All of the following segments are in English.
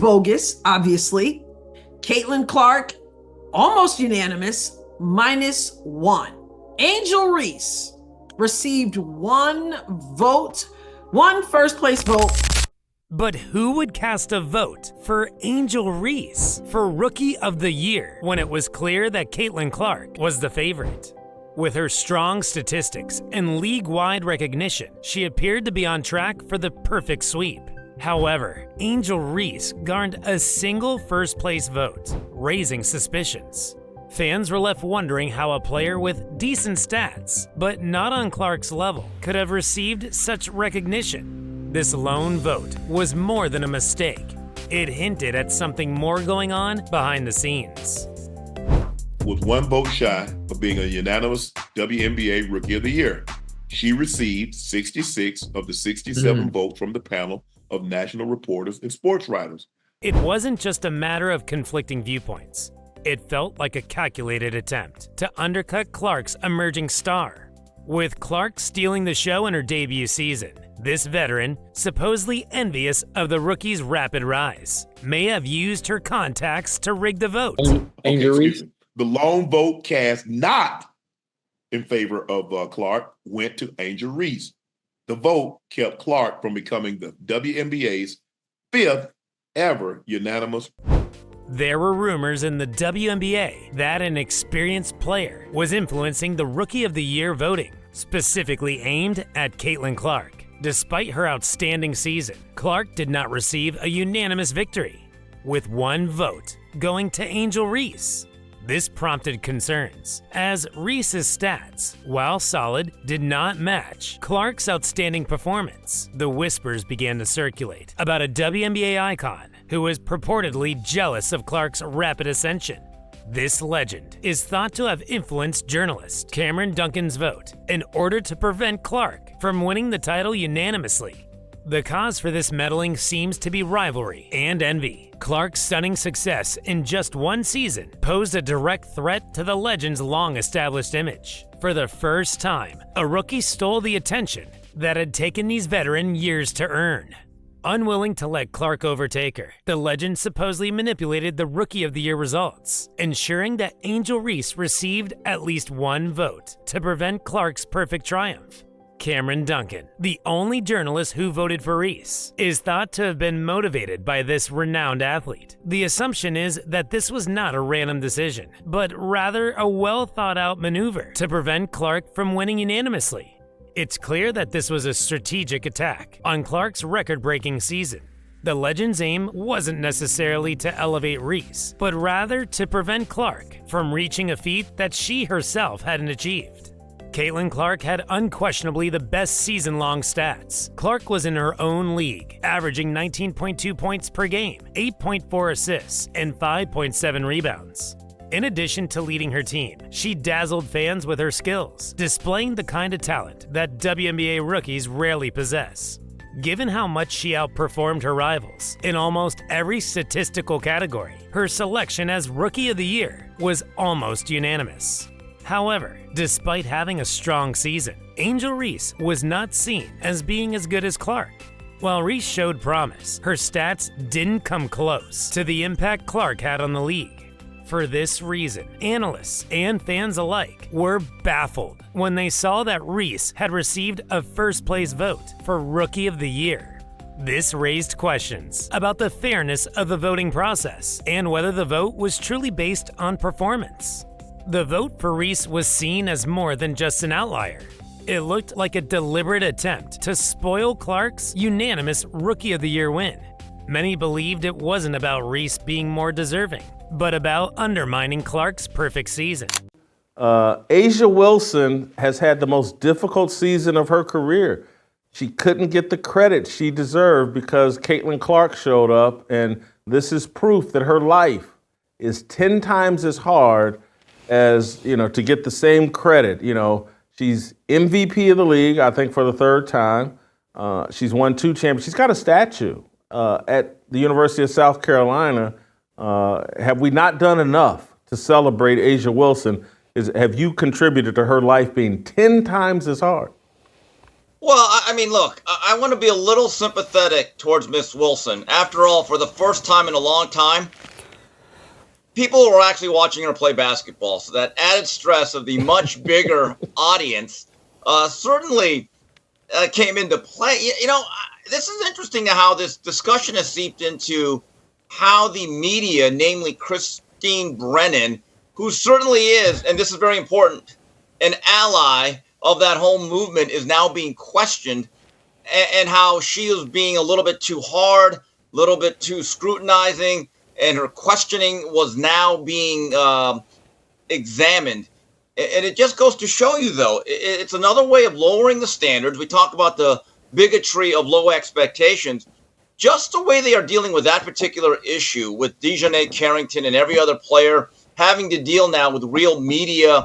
bogus, obviously. Caitlin Clark, almost unanimous, -1. Angel Reese received one vote, one first place vote. But who would cast a vote for Angel Reese for Rookie of the Year when it was clear that Caitlin Clark was the favorite? With her strong statistics and league-wide recognition, she appeared to be on track for the perfect sweep. However, Angel Reese garnered a single first-place vote, raising suspicions. Fans were left wondering how a player with decent stats, but not on Clark's level, could have received such recognition. This lone vote was more than a mistake. It hinted at something more going on behind the scenes. With one vote shy of being a unanimous WNBA Rookie of the Year, she received 66 of the 67 votes from the panel of national reporters and sports writers. It wasn't just a matter of conflicting viewpoints. It felt like a calculated attempt to undercut Clark's emerging star. With Clark stealing the show in her debut season, this veteran, supposedly envious of the rookie's rapid rise, may have used her contacts to rig the vote. Angel Reese. The lone vote cast not in favor of Clark went to Angel Reese. The vote kept Clark from becoming the WNBA's 5th ever unanimous. There were rumors in the WNBA that an experienced player was influencing the Rookie of the Year voting, specifically aimed at Caitlin Clark. Despite her outstanding season, Clark did not receive a unanimous victory, with one vote going to Angel Reese. This prompted concerns, as Reese's stats, while solid, did not match Clark's outstanding performance. The whispers began to circulate about a WNBA icon who was purportedly jealous of Clark's rapid ascension. This legend is thought to have influenced journalist Cameron Duncan's vote in order to prevent Clark from winning the title unanimously. The cause for this meddling seems to be rivalry and envy. Clark's stunning success in just one season posed a direct threat to the legend's long-established image. For the first time, a rookie stole the attention that had taken these veterans years to earn. Unwilling to let Clark overtake her, the legend supposedly manipulated the Rookie of the Year results, ensuring that Angel Reese received at least one vote to prevent Clark's perfect triumph. Cameron Duncan, the only journalist who voted for Reese, is thought to have been motivated by this renowned athlete. The assumption is that this was not a random decision, but rather a well-thought-out maneuver to prevent Clark from winning unanimously. It's clear that this was a strategic attack on Clark's record-breaking season. The legend's aim wasn't necessarily to elevate Reese, but rather to prevent Clark from reaching a feat that she herself hadn't achieved. Caitlin Clark had unquestionably the best season-long stats. Clark was in her own league, averaging 19.2 points per game, 8.4 assists, and 5.7 rebounds. In addition to leading her team, she dazzled fans with her skills, displaying the kind of talent that WNBA rookies rarely possess. Given how much she outperformed her rivals in almost every statistical category, her selection as Rookie of the Year was almost unanimous. However, despite having a strong season, Angel Reese was not seen as being as good as Clark. While Reese showed promise, her stats didn't come close to the impact Clark had on the league. For this reason, analysts and fans alike were baffled when they saw that Reese had received a first-place vote for Rookie of the Year. This raised questions about the fairness of the voting process and whether the vote was truly based on performance. The vote for Reese was seen as more than just an outlier. It looked like a deliberate attempt to spoil Clark's unanimous Rookie of the Year win. Many believed it wasn't about Reese being more deserving, but about undermining Clark's perfect season. A'ja Wilson has had the most difficult season of her career. She couldn't get the credit she deserved because Caitlin Clark showed up, and this is proof that her life is 10 times as hard as, to get the same credit. She's MVP of the league, I think, for the third time. She's won 2 championships. She's got a statue at the University of South Carolina. Have we not done enough to celebrate A'ja Wilson? Have you contributed to her life being 10 times as hard? Well, I mean, look, I want to be a little sympathetic towards Miss Wilson. After all, for the first time in a long time, people were actually watching her play basketball. So that added stress of the much bigger audience certainly came into play. This is interesting how this discussion has seeped into how the media, namely Christine Brennan, who certainly is, and this is very important, an ally of that whole movement, is now being questioned, and how she is being a little bit too hard, a little bit too scrutinizing, and her questioning was now being examined. And it just goes to show you, though, it's another way of lowering the standards. We talk about the bigotry of low expectations. Just the way they are dealing with that particular issue with Dejounte Carrington and every other player having to deal now with real media.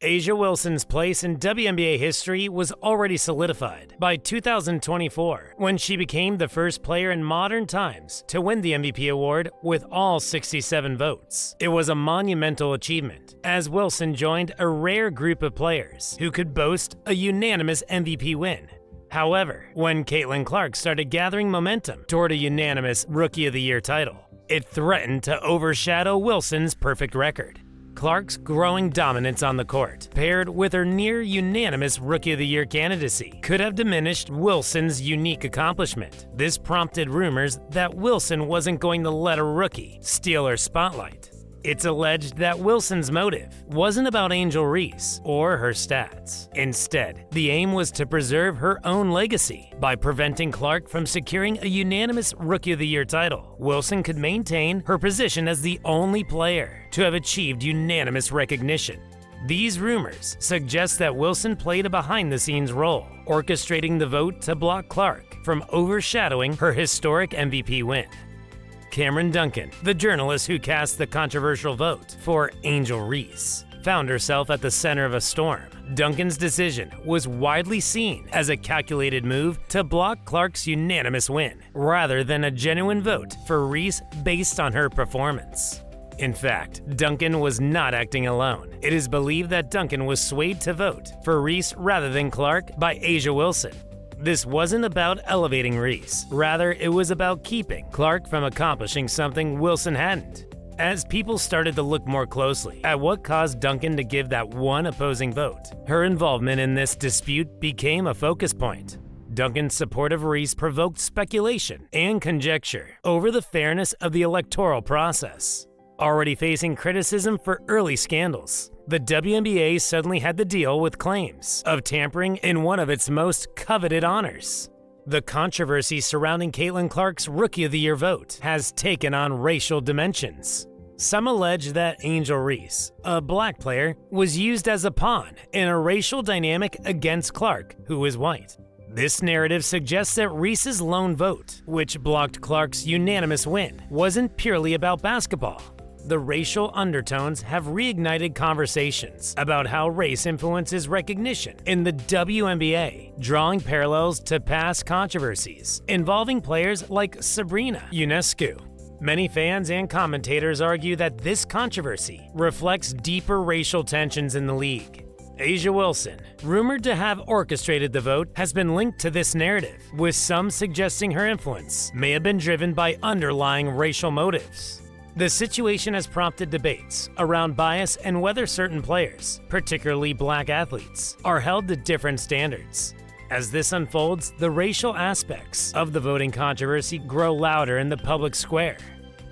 A'ja Wilson's place in WNBA history was already solidified by 2024, when she became the first player in modern times to win the MVP award with all 67 votes. It was a monumental achievement, as Wilson joined a rare group of players who could boast a unanimous MVP win. However, when Caitlin Clark started gathering momentum toward a unanimous Rookie of the Year title, it threatened to overshadow Wilson's perfect record. Clark's growing dominance on the court, paired with her near-unanimous Rookie of the Year candidacy, could have diminished Wilson's unique accomplishment. This prompted rumors that Wilson wasn't going to let a rookie steal her spotlight. It's alleged that Wilson's motive wasn't about Angel Reese or her stats. Instead, the aim was to preserve her own legacy by preventing Clark from securing a unanimous Rookie of the Year title. Wilson could maintain her position as the only player to have achieved unanimous recognition. These rumors suggest that Wilson played a behind-the-scenes role, orchestrating the vote to block Clark from overshadowing her historic MVP win. Cameron Duncan, the journalist who cast the controversial vote for Angel Reese, found herself at the center of a storm. Duncan's decision was widely seen as a calculated move to block Clark's unanimous win, rather than a genuine vote for Reese based on her performance. In fact, Duncan was not acting alone. It is believed that Duncan was swayed to vote for Reese rather than Clark by A'ja Wilson. This wasn't about elevating Reese. Rather, it was about keeping Clark from accomplishing something Wilson hadn't. As people started to look more closely at what caused Duncan to give that one opposing vote, her involvement in this dispute became a focus point. Duncan's support of Reese provoked speculation and conjecture over the fairness of the electoral process. Already facing criticism for early scandals, the WNBA suddenly had to deal with claims of tampering in one of its most coveted honors. The controversy surrounding Caitlin Clark's Rookie of the Year vote has taken on racial dimensions. Some allege that Angel Reese, a black player, was used as a pawn in a racial dynamic against Clark, who is white. This narrative suggests that Reese's lone vote, which blocked Clark's unanimous win, wasn't purely about basketball. The racial undertones have reignited conversations about how race influences recognition in the WNBA, drawing parallels to past controversies involving players like Sabrina Ionescu. Many fans and commentators argue that this controversy reflects deeper racial tensions in the league. A'ja Wilson, rumored to have orchestrated the vote, has been linked to this narrative, with some suggesting her influence may have been driven by underlying racial motives. The situation has prompted debates around bias and whether certain players, particularly black athletes, are held to different standards. As this unfolds, the racial aspects of the voting controversy grow louder in the public square.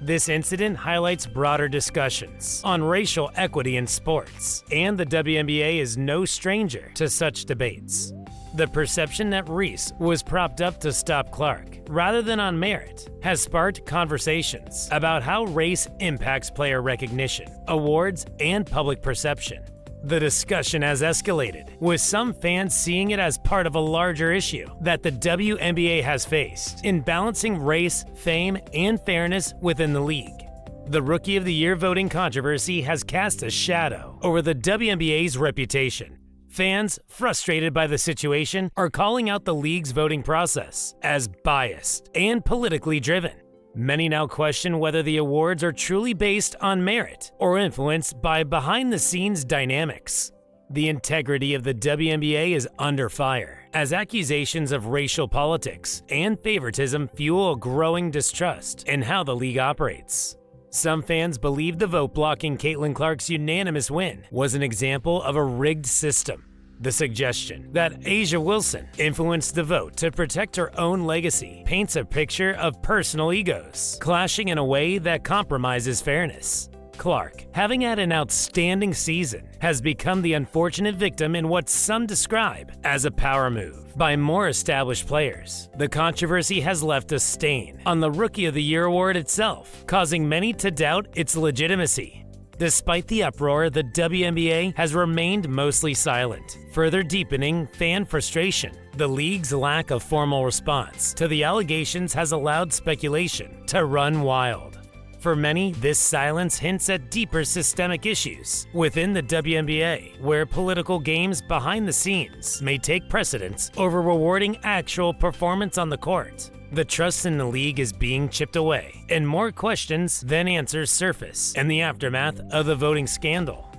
This incident highlights broader discussions on racial equity in sports, and the WNBA is no stranger to such debates. The perception that Reese was propped up to stop Clark, rather than on merit, has sparked conversations about how race impacts player recognition, awards, and public perception. The discussion has escalated, with some fans seeing it as part of a larger issue that the WNBA has faced in balancing race, fame, and fairness within the league. The Rookie of the Year voting controversy has cast a shadow over the WNBA's reputation. Fans, frustrated by the situation, are calling out the league's voting process as biased and politically driven. Many now question whether the awards are truly based on merit or influenced by behind-the-scenes dynamics. The integrity of the WNBA is under fire, as accusations of racial politics and favoritism fuel a growing distrust in how the league operates. Some fans believe the vote blocking Caitlin Clark's unanimous win was an example of a rigged system. The suggestion that A'ja Wilson influenced the vote to protect her own legacy paints a picture of personal egos clashing in a way that compromises fairness. Clark, having had an outstanding season, has become the unfortunate victim in what some describe as a power move by more established players. The controversy has left a stain on the Rookie of the Year award itself, causing many to doubt its legitimacy. Despite the uproar, the WNBA has remained mostly silent, further deepening fan frustration. The league's lack of formal response to the allegations has allowed speculation to run wild. For many, this silence hints at deeper systemic issues within the WNBA, where political games behind the scenes may take precedence over rewarding actual performance on the court. The trust in the league is being chipped away, and more questions than answers surface in the aftermath of the voting scandal.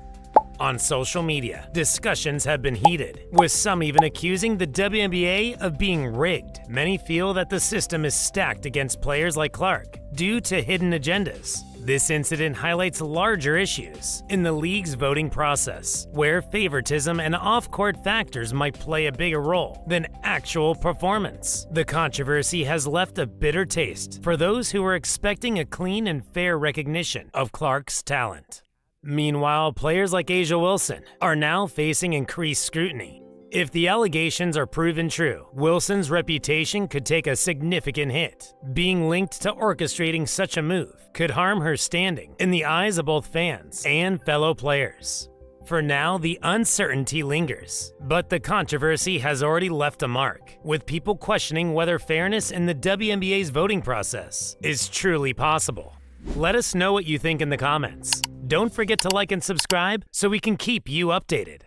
On social media, discussions have been heated, with some even accusing the WNBA of being rigged. Many feel that the system is stacked against players like Clark due to hidden agendas. This incident highlights larger issues in the league's voting process, where favoritism and off-court factors might play a bigger role than actual performance. The controversy has left a bitter taste for those who were expecting a clean and fair recognition of Clark's talent. Meanwhile, players like A'ja Wilson are now facing increased scrutiny. If the allegations are proven true, Wilson's reputation could take a significant hit. Being linked to orchestrating such a move could harm her standing in the eyes of both fans and fellow players. For now, the uncertainty lingers, but the controversy has already left a mark, with people questioning whether fairness in the WNBA's voting process is truly possible. Let us know what you think in the comments. Don't forget to like and subscribe so we can keep you updated.